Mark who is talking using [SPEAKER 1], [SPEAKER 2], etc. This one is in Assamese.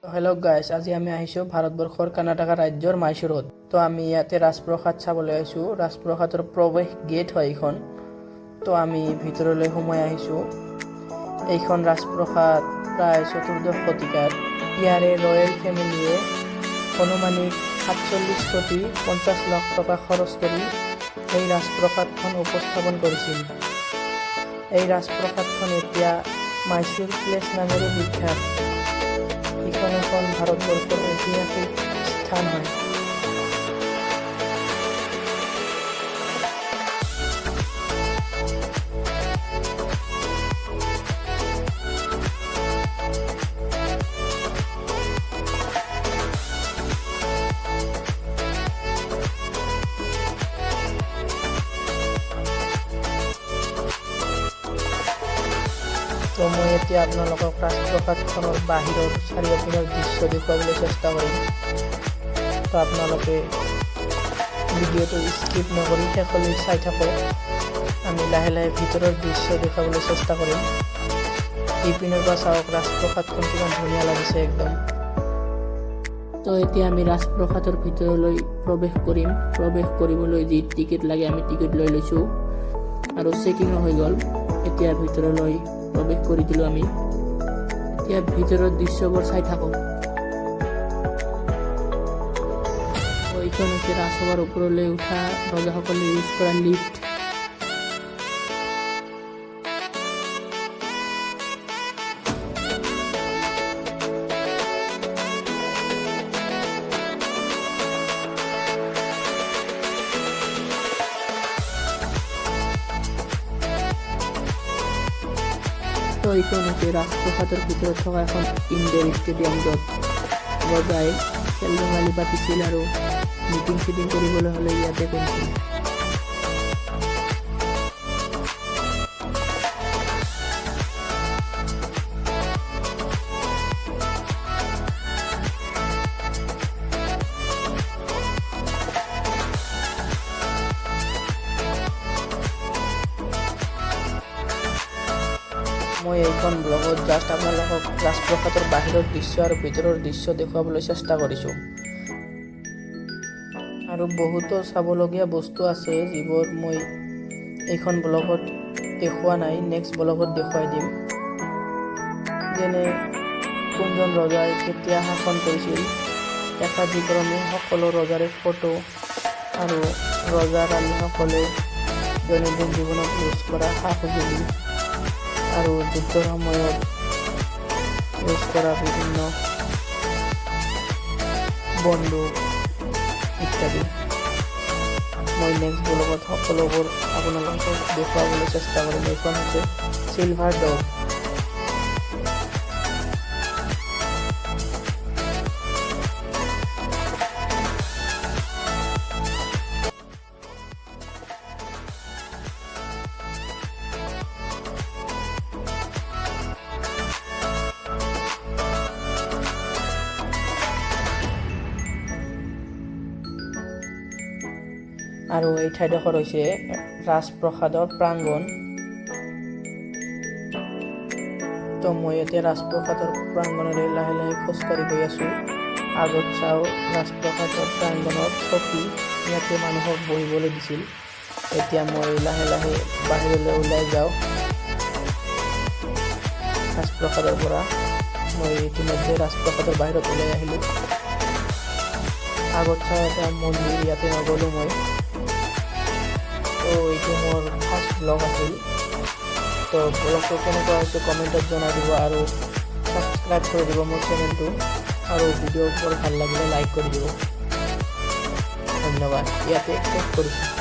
[SPEAKER 1] হেল্ল' গাইছ, আজি আমি আহিছোঁ ভাৰতবৰ্ষৰ কৰ্ণাটকা ৰাজ্যৰ মাইসূৰত। তো আমি ইয়াতে ৰাজপ্ৰসাদ চাবলৈ আহিছোঁ। ৰাজপ্ৰসাদৰ প্ৰৱেশ গেট হয় এইখন। তো আমি ভিতৰলৈ সোমাই আহিছোঁ। এইখন ৰাজপ্ৰসাদ প্ৰায় 14শ শতিকাৰ। ইয়াৰে ৰয়েল ফেমিলিয়ে অনুমানিক 47 কোটি 50 লাখ টকা খৰচ কৰি এই ৰাজপ্ৰসাদখন উপস্থাপন কৰিছিল। এই ৰাজপ্ৰসাদখন এতিয়া মাইসূৰ প্লেচ নামেৰে বিখ্যাত। এইখন এখন ভাৰতবৰ্ষৰ ঐতিহাসিক স্থান হয়। তো মই এতিয়া আপোনালোকক ৰাজপ্ৰসাদখনৰ বাহিৰৰ চাৰিওপিনৰ দৃশ্য দেখুৱাবলৈ চেষ্টা কৰিম। তো আপোনালোকে ভিডিঅ'টো স্কিপ নকৰি শেষলৈ চাই থাকক। আমি লাহে লাহে ভিতৰৰ দৃশ্য দেখুৱাবলৈ চেষ্টা কৰিম। ইপিনৰ পৰা চাওক ৰাজপ্ৰসাদখন কিমান ধুনীয়া লাগিছে একদম। তো এতিয়া আমি ৰাজপ্ৰসাদৰ ভিতৰলৈ প্ৰৱেশ কৰিম। প্ৰৱেশ কৰিবলৈ যি টিকেট লাগে আমি টিকেট লৈ লৈছোঁ আৰু চেকিঙো হৈ গ'ল। এতিয়া ভিতৰলৈ প্ৰৱেশ কৰি দিলোঁ আমি। এতিয়া ভিতৰৰ দৃশ্যবোৰ চাই থাকোঁ। এইখন হৈছে ৰাজসভাৰ ওপৰলৈ উঠা ৰজাসকলে ইউজ কৰা লিফ্ট। তো এইখন হৈছে ৰাজপ্ৰসাদৰ ভিতৰত থকা এখন ইনডোৰ ষ্টেডিয়াম, য'ত ৰজাই খেল ধেমালি পাতিছিল আৰু মিটিং চিটিং কৰিবলৈ হ'লে ইয়াতে কৰিছিল। মই এইখন ব্লগত জাষ্ট আপোনালোকক ৰাজপ্ৰসাদৰ বাহিৰৰ দৃশ্য আৰু ভিতৰৰ দৃশ্য দেখুৱাবলৈ চেষ্টা কৰিছোঁ। আৰু বহুতো চাবলগীয়া বস্তু আছে যিবোৰ মই এইখন ব্লগত দেখুওৱা নাই, নেক্সট ব্লগত দেখুৱাই দিম। যেনে কোনজন ৰজাই কেতিয়া শাসন কৰিছিল, একাদিক্ৰমে সকলো ৰজাৰে ফটো আৰু ৰজা ৰাণীসকলে দৈনন্দিন জীৱনত ইউজ কৰা সা সঁজুলি আৰু যুদ্ধৰ সময়ত ইউজ কৰা বিভিন্ন বন্দুক ইত্যাদি। মই নেক্সট ব্লগত সকলোবোৰ আপোনালোকক দেখুৱাবলৈ চেষ্টা কৰিম। এইখন হৈছে চিলভাৰ ডগ। আৰু এই ঠাইডোখৰ হৈছে ৰাজপ্ৰসাদৰ প্ৰাংগণ। তো মই এতিয়া ৰাজপ্ৰসাদৰ প্ৰাংগণেৰে লাহে লাহে খোজকাঢ়ি গৈ আছোঁ। আগত চাওঁ ৰাজপ্ৰসাদৰ প্ৰাংগণত চকী, ইয়াতে মানুহক বহিবলৈ দিছিল। এতিয়া মই লাহে লাহে বাহিৰলৈ ওলাই যাওঁ। ৰাজপ্ৰসাদৰ পৰা মই ইতিমধ্যে ৰাজপ্ৰসাদৰ বাহিৰত ওলাই আহিলোঁ। আগত চাওঁ এটা মন্দিৰ, ইয়াতে নগ'লোঁ মই। তো এইটো মোৰ ফাৰ্ষ্ট ব্লগ আছিল। তো ব্লগটো কেনেকুৱা হৈছে কমেণ্টত জনাই দিব আৰু ছাবস্ক্ৰাইব কৰি দিব মোৰ চেনেলটো, আৰু ভিডিঅ'বোৰ ভাল লাগিলে লাইক কৰি দিব। ধন্যবাদ। ইয়াতে শেষ কৰিছোঁ।